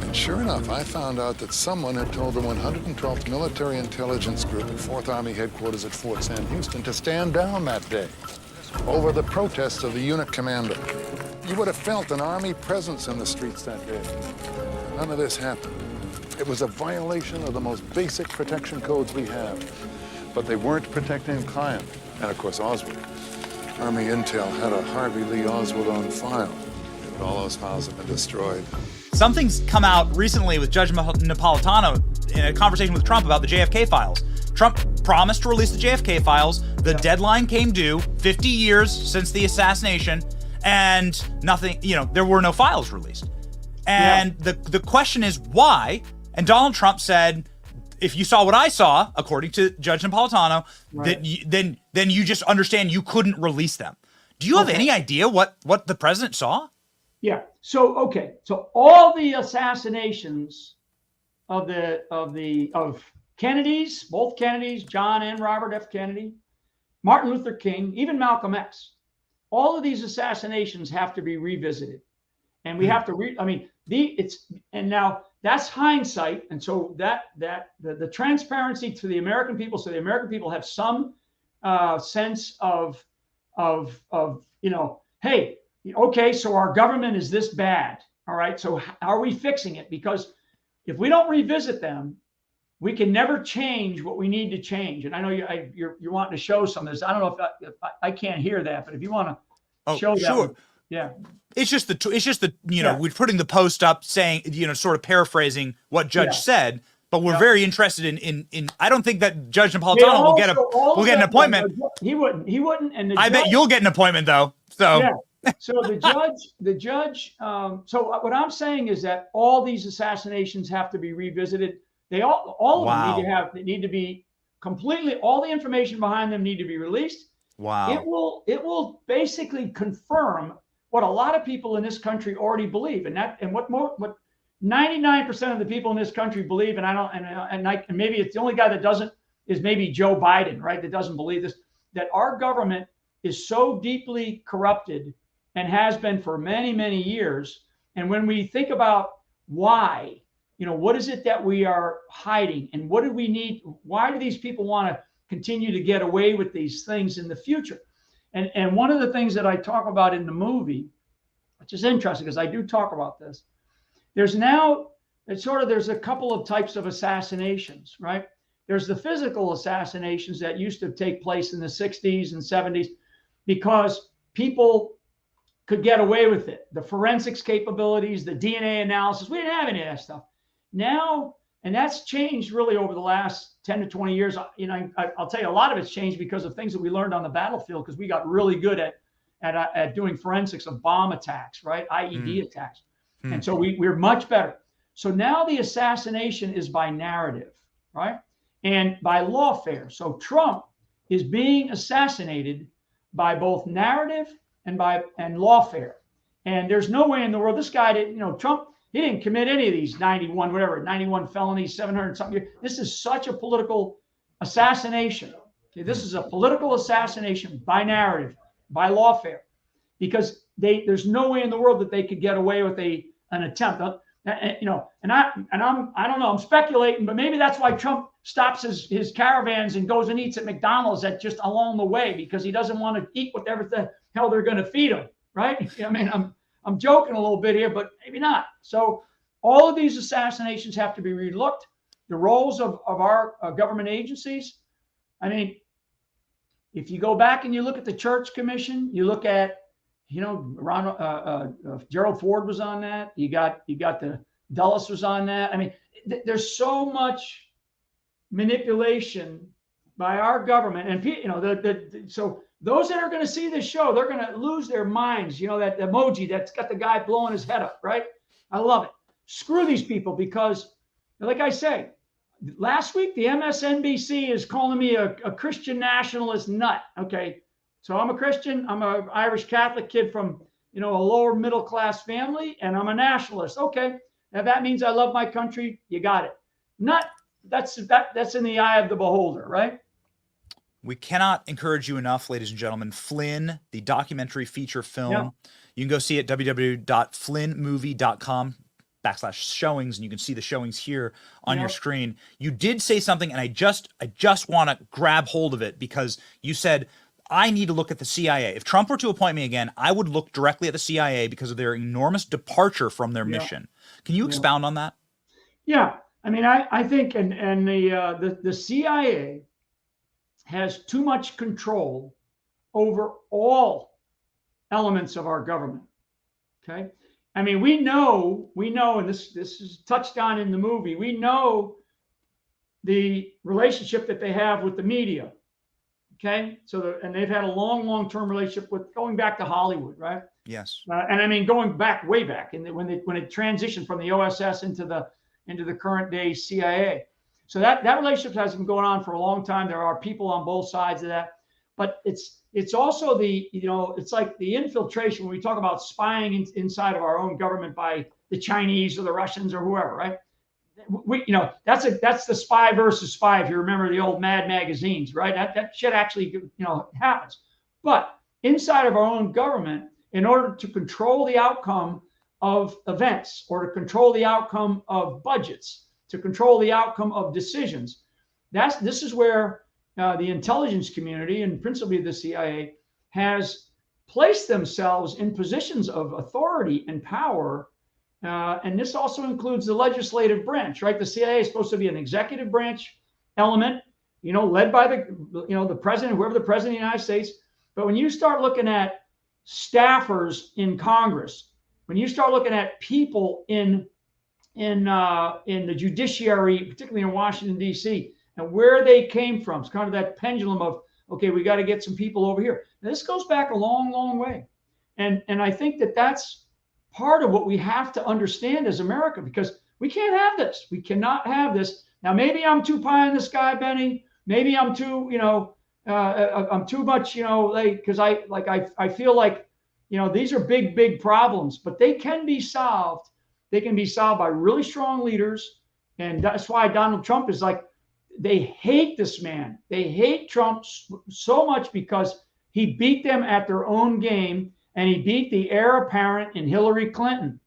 And sure enough, I found out that someone had told the 112th Military Intelligence Group at 4th Army Headquarters at Fort Sam Houston to stand down that day over the protests of the unit commander. You would have felt an Army presence in the streets that day. None of this happened. It was a violation of the most basic protection codes we have. But they weren't protecting the client. And of course, Oswald. Army Intel had a Harvey Lee Oswald on file. But all those files have been destroyed. Something's come out recently with Judge Napolitano in a conversation with Trump about the JFK files. Trump promised to release the JFK files. The deadline came due, 50 years since the assassination, and nothing, there were no files released. And the question is why? And Donald Trump said, if you saw what I saw, according to Judge Napolitano, then you just understand you couldn't release them. Do you have any idea what the president saw? Yeah. So all the assassinations of Kennedys, both Kennedys, John and Robert F. Kennedy, Martin Luther King, even Malcolm X, all of these assassinations have to be revisited, and we have to and now that's hindsight, and so the transparency to the American people, so the American people have some sense of hey. Okay, so our government is this bad. All right, so how are we fixing it? Because if we don't revisit them, we can never change what we need to change. And I know you're wanting to show some of this. I don't know if I can't hear that, but if you want to show that, sure. Yeah. It's just we're putting the post up saying, sort of paraphrasing what Judge said. But we're very interested in. I don't think that Judge Napolitano will get an appointment. He wouldn't. And I bet you'll get an appointment though. So. Yeah. So the judge. So what I'm saying is that all these assassinations have to be revisited. They all of them need to be completely. All the information behind them need to be released. Wow. It will basically confirm what a lot of people in this country already believe, and what 99% of the people in this country believe, and maybe it's the only guy that doesn't is maybe Joe Biden, right? That doesn't believe this, that our government is so deeply corrupted and has been for many, many years. And when we think about why, what is it that we are hiding, and what do we need? Why do these people want to continue to get away with these things in the future? And one of the things that I talk about in the movie, which is interesting because I do talk about this, there's a couple of types of assassinations, right? There's the physical assassinations that used to take place in the 60s and 70s because people could get away with it. The forensics capabilities, the DNA analysis, we didn't have any of that stuff. Now, and that's changed really over the last 10 to 20 years. I'll tell you, a lot of it's changed because of things that we learned on the battlefield, because we got really good at doing forensics of bomb attacks, right? IED attacks. And so we're much better. So now the assassination is by narrative, right? And by lawfare. So Trump is being assassinated by both narrative and lawfare. And there's no way in the world this guy didn't, Trump, he didn't commit any of these 91 felonies, 700 something. This is such a political assassination. Okay, this is a political assassination by narrative, by lawfare, because there's no way in the world that they could get away with an attempt. I don't know, I'm speculating, but maybe that's why Trump stops his caravans and goes and eats at McDonald's just along the way, because he doesn't want to eat whatever the hell they're going to feed him, right? I mean, I'm joking a little bit here, but maybe not. So all of these assassinations have to be relooked. The roles of our government agencies. I mean, if you go back and you look at the Church Commission, you look at, Gerald Ford was on that. You got the Dulles was on that. I mean, there's so much manipulation by our government, and so those that are going to see this show, they're going to lose their minds. That emoji that's got the guy blowing his head up, right? I love it. Screw these people, because, like I say, last week the MSNBC is calling me a Christian nationalist nut. Okay, so I'm a Christian. I'm an Irish Catholic kid from a lower middle class family, and I'm a nationalist. Okay, now that means I love my country. You got it. That's in the eye of the beholder, right? We cannot encourage you enough, ladies and gentlemen. Flynn, the documentary feature film. You can go see it at www.flynnmovie.com /showings, and you can see the showings here on your screen. You did say something, and I just want to grab hold of it, because you said, I need to look at the CIA. If Trump were to appoint me again, I would look directly at the CIA because of their enormous departure from their mission. Can you expound on that? Yeah, I mean, I think, and the CIA has too much control over all elements of our government. Okay, I mean, we know, and this is touched on in the movie. We know the relationship that they have with the media. Okay, so and they've had a long-term relationship with, going back to Hollywood, right? Yes. And I mean, going back way back, when it transitioned from the OSS into the current day CIA. So that relationship has been going on for a long time. There are people on both sides of that, but it's also the, it's like the infiltration when we talk about spying inside of our own government by the Chinese or the Russians or whoever, right? That's the spy versus spy. If you remember the old Mad magazines, right? That shit actually, happens. But inside of our own government, in order to control the outcome of events, or to control the outcome of budgets, to control the outcome of decisions, this is where the intelligence community, and principally the CIA, has placed themselves in positions of authority and power. And this also includes the legislative branch, right? The CIA is supposed to be an executive branch element, led by the president, whoever the president of the United States. But when you start looking at staffers in Congress, when you start looking at people in the judiciary, particularly in Washington, D.C., and where they came from, it's kind of that pendulum of, okay, we got to get some people over here. Now, this goes back a long way. And I think that's part of what we have to understand as America, because we can't have this. We cannot have this. Now, maybe I'm too pie in the sky, Benny. Maybe I'm too, I'm too much, because I feel like, these are big problems, but they can be solved. They can be solved by really strong leaders. And that's why Donald Trump is like, they hate this man. They hate Trump so much because he beat them at their own game, and he beat the heir apparent in Hillary Clinton,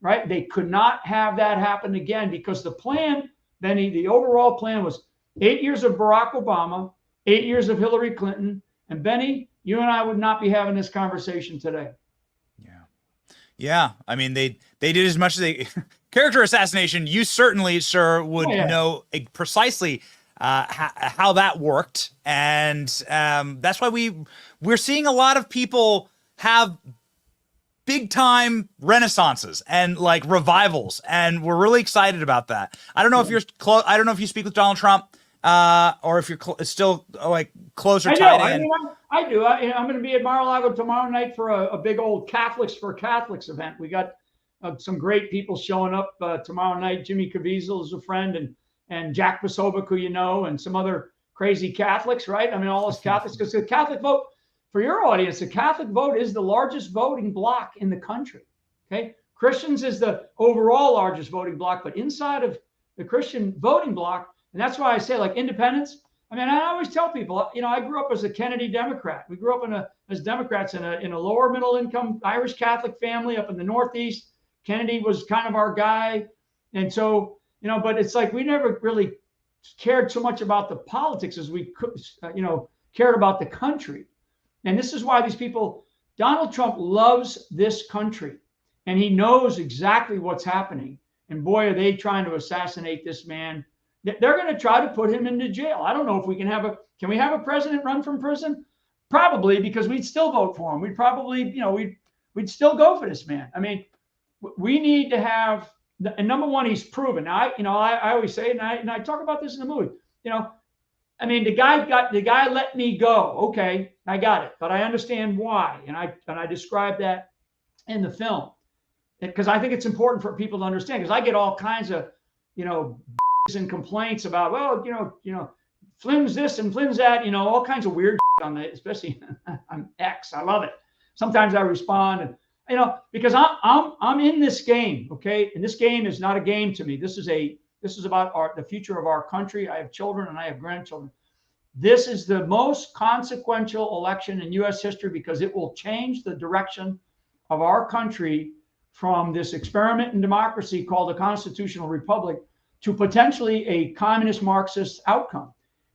right? They could not have that happen again, because the plan, Benny, the overall plan was 8 years of Barack Obama, 8 years of Hillary Clinton. And Benny, you and I would not be having this conversation today. Yeah. I mean, they did as much as they character assassination. You certainly, sir, would know precisely how that worked. And that's why we're seeing a lot of people have big time renaissances and like revivals. And we're really excited about that. I don't know if you're close. I don't know if you speak with Donald Trump or if you're still like closer tied in. I do. I'm going to be at Mar-a-Lago tomorrow night for a big old Catholics for Catholics event. We got some great people showing up tomorrow night. Jimmy Caviezel is a friend, and Jack Posobiec, who you know, and some other crazy Catholics, right? I mean, all us Catholics, because the Catholic vote, for your audience, the Catholic vote is the largest voting bloc in the country. Okay, Christians is the overall largest voting bloc, but inside of the Christian voting bloc, and that's why I say, like, independents. I mean, I always tell people, I grew up as a Kennedy Democrat. We grew up as Democrats in a lower middle income Irish Catholic family up in the Northeast. Kennedy was kind of our guy, and so but it's like we never really cared so much about the politics as we could, cared about the country. And this is why these people, Donald Trump loves this country, and he knows exactly what's happening. And boy, are they trying to assassinate this man. They're going to try to put him into jail. I don't know if we can we have a president run from prison? Probably, because we'd still vote for him. We'd probably, we'd still go for this man. I mean, we need to have, and number one, he's proven. I always say, and I talk about this in the movie, I mean, the guy let me go. Okay, I got it, but I understand why, and I describe that in the film, because I think it's important for people to understand. Because I get all kinds of, and complaints about, well, Flynn's this and Flynn's that, all kinds of weird on the, especially on X. I love it. Sometimes I respond, and because I'm in this game, okay, and this game is not a game to me. This is about the future of our country. I have children and I have grandchildren. This is the most consequential election in U.S. history, because it will change the direction of our country from this experiment in democracy called a constitutional republic to potentially a communist Marxist outcome.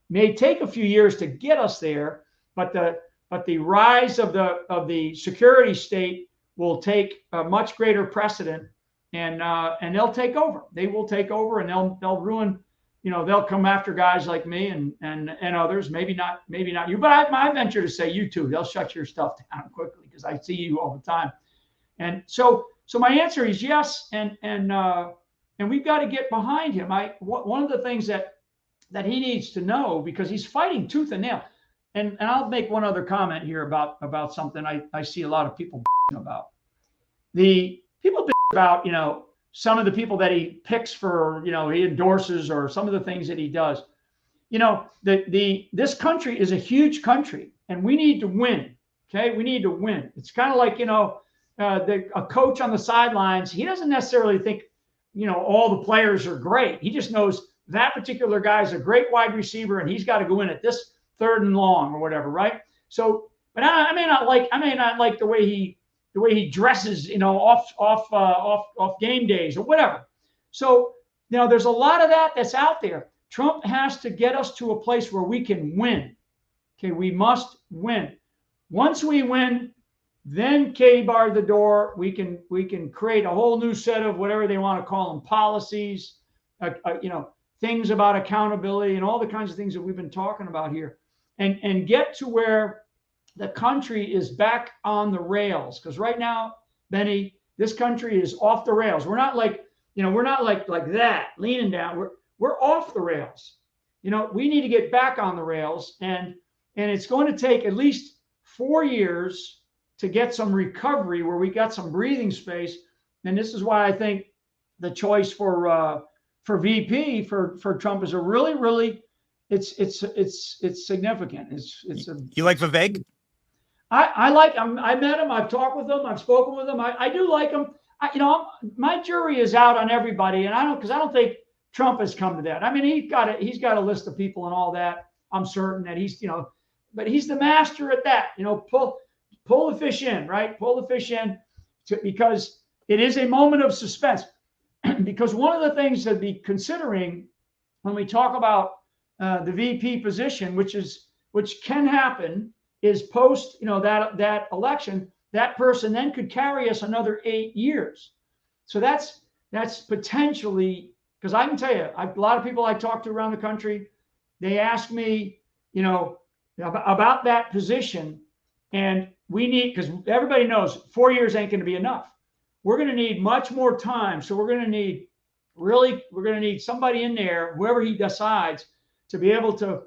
May take a few years to get us there, but the rise of the security state will take a much greater precedent, and they'll take over. They will take over, and they'll ruin. They'll come after guys like me and others. Maybe not you, but I venture to say you too. They'll shut your stuff down quickly because I see you all the time. And so my answer is yes, and we've got to get behind him. One of the things that he needs to know, because he's fighting tooth and nail. And I'll make one other comment here about something I see a lot of people about. The people about, some of the people that he picks for, he endorses, or some of the things that he does. This country is a huge country, and we need to win. Okay, we need to win. It's kind of like, a coach on the sidelines. He doesn't necessarily think, all the players are great. He just knows that particular guy's a great wide receiver, and he's got to go in at this 3rd and long or whatever, right? So, but I may not like the way he dresses, off game days or whatever. So, there's a lot of that's out there. Trump has to get us to a place where we can win. Okay, we must win. Once we win, then bar the door. We can create a whole new set of whatever they want to call them, policies, things about accountability and all the kinds of things that we've been talking about here, and get to where the country is back on the rails. Because right now, Benny, this country is off the rails. We're not like that, leaning down. We're off the rails. We need to get back on the rails, and it's going to take at least 4 years to get some recovery where we got some breathing space. And this is why I think the choice for VP for Trump is a really it's significant. You like Vivek? I like him. I met him. I've talked with him. I've spoken with him. I do like him. My jury is out on everybody, and I don't think Trump has come to that. I mean, he's got a list of people and all that. I'm certain that he's, but he's the master at that. Pull the fish in, right? Pull the fish in, because it is a moment of suspense. Because one of the things to be considering when we talk about the VP position, which can happen, is post that election, that person then could carry us another 8 years. So that's potentially, because I can tell you, a lot of people I talk to around the country, they ask me, about that position, and we need, because everybody knows 4 years ain't going to be enough. We're going to need much more time. So we're going to need somebody in there, whoever he decides, to be able to,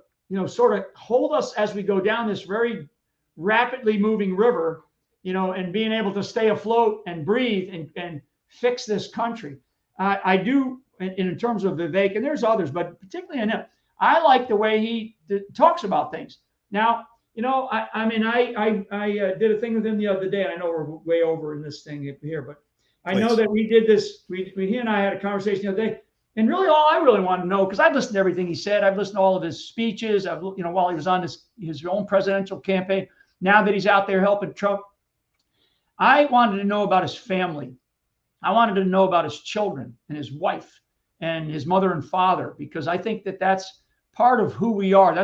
sort of hold us as we go down this very rapidly moving river, and being able to stay afloat and breathe and fix this country. I do, in terms of Vivek, and there's others, but particularly in him, I like the way he talks about things. Now, I did a thing with him the other day. I know we're way over in this thing here, but I know that we did this. He and I had a conversation the other day, and really all I really wanted to know, because I've listened to everything he said. I've listened to all of his speeches. While he was on his own presidential campaign. Now that he's out there helping Trump, I wanted to know about his family. I wanted to know about his children and his wife and his mother and father, because I think that that's part of who we are.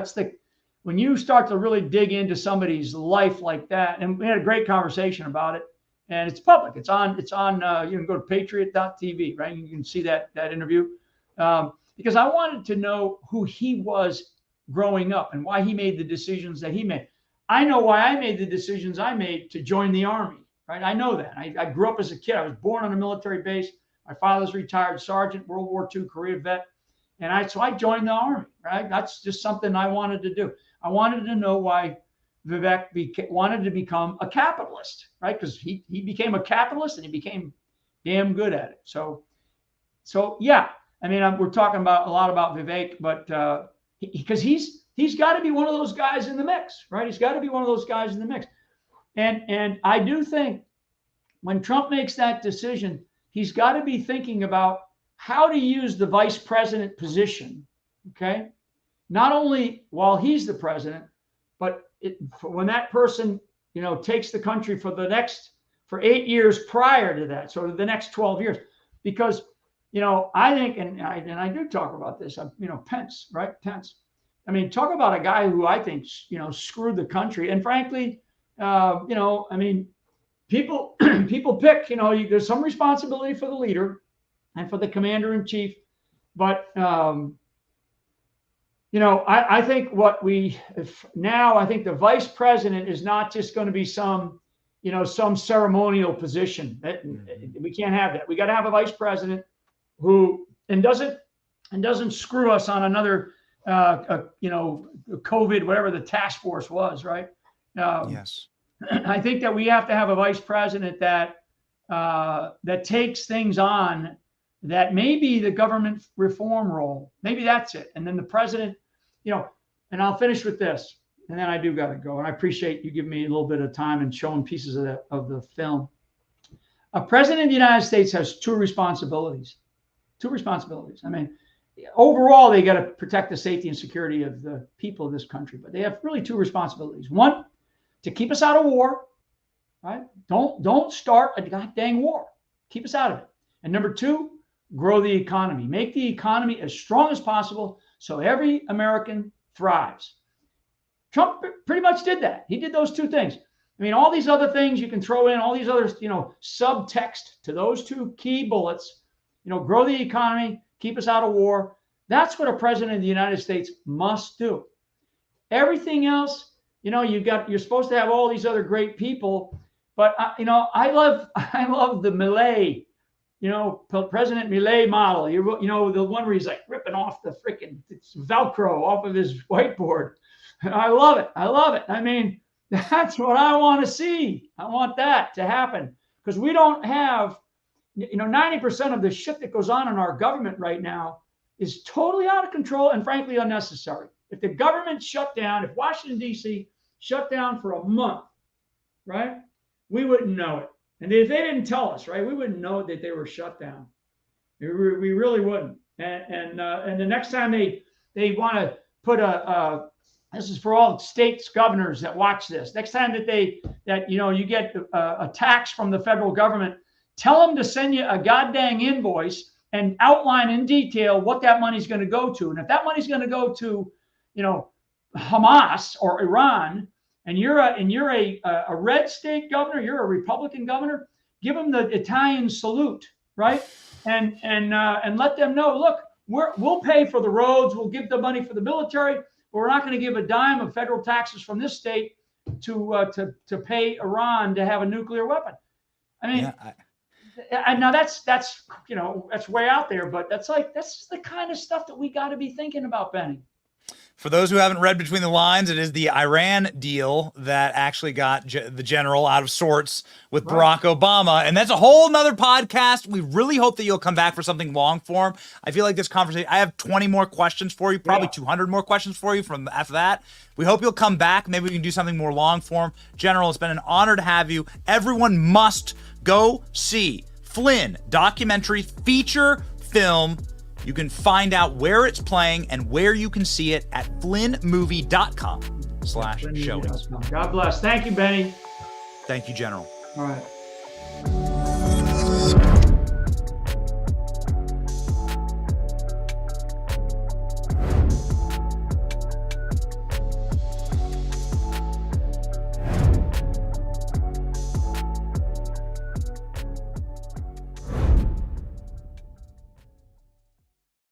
When you start to really dig into somebody's life like that, and we had a great conversation about it, and it's public. It's on. You can go to patriot.tv, right? You can see that interview, because I wanted to know who he was growing up and why he made the decisions that he made. I know why I made the decisions I made to join the Army, right? I know that. I grew up as a kid. I was born on a military base. My father's retired sergeant, World War II, Korea vet. And so I joined the Army, right? That's just something I wanted to do. I wanted to know why Vivek wanted to become a capitalist, right? Because he became a capitalist, and he became damn good at it. So yeah, I mean, we're talking a lot about Vivek, but because he's got to be one of those guys in the mix, right? He's got to be one of those guys in the mix. And I do think when Trump makes that decision, he's got to be thinking about how to use the vice president position, okay? Not only while he's the president, but when that person, takes the country for for 8 years prior to that. So the next 12 years, because, I think, and I do talk about this, Pence, right? Pence. I mean, talk about a guy who I think, screwed the country. And frankly, people pick, there's some responsibility for the leader and for the commander in chief. But, I think I think the vice president is not just going to be some ceremonial position. We can't have that. We got to have a vice president who doesn't screw us on another, COVID, whatever the task force was, right? Yes. I think that we have to have a vice president that takes things on that may be the government reform role. Maybe that's it. And then the president, and I'll finish with this, and then I do got to go. And I appreciate you giving me a little bit of time and showing pieces of the film. A president of the United States has two responsibilities. I mean, overall, they got to protect the safety and security of the people of this country, but they have really two responsibilities. One, to keep us out of war, right? Don't start a goddamn war. Keep us out of it. And number two, grow the economy. Make the economy as strong as possible so every American thrives. Trump pretty much did that. He did those two things. I mean, all these other things you can throw in, all these other, subtext to those two key bullets, grow the economy, keep us out of war. That's what a president of the United States must do. Everything else, you're supposed to have all these other great people, but I love the Millet, President Millet model. The one where he's like ripping off the freaking Velcro off of his whiteboard. I love it. I mean, that's what I want to see. I want that to happen because we don't have, 90% of the shit that goes on in our government right now is totally out of control and frankly unnecessary. If the government shut down, if Washington, D.C. shut down for a month, right, we wouldn't know it. And if they didn't tell us, right, we wouldn't know that they were shut down. We really wouldn't. And the next time they want to put this is for all states governors that watch this. Next time that you get a tax from the federal government, tell them to send you a goddamn invoice and outline in detail what that money's going to go to. And if that money's going to go to, Hamas or Iran, and you're a red state governor, you're a Republican governor, give them the Italian salute, right? And let them know, look, we'll pay for the roads, we'll give the money for the military, but we're not going to give a dime of federal taxes from this state to pay Iran to have a nuclear weapon. I mean, now that's way out there, but that's the kind of stuff that we got to be thinking about, Benny. For those who haven't read between the lines, it is the Iran deal that actually got the general out of sorts with Barack Obama. And that's a whole nother podcast. We really hope that you'll come back for something long form. I feel like this conversation, I have 20 more questions for you, probably 200 more questions for you from after that. We hope you'll come back. Maybe we can do something more long form. General, it's been an honor to have you. Everyone must go see Flynn documentary feature film. You can find out where it's playing and where you can see it at flynnmovie.com/showings. God bless. Thank you, Benny. Thank you, General. All right.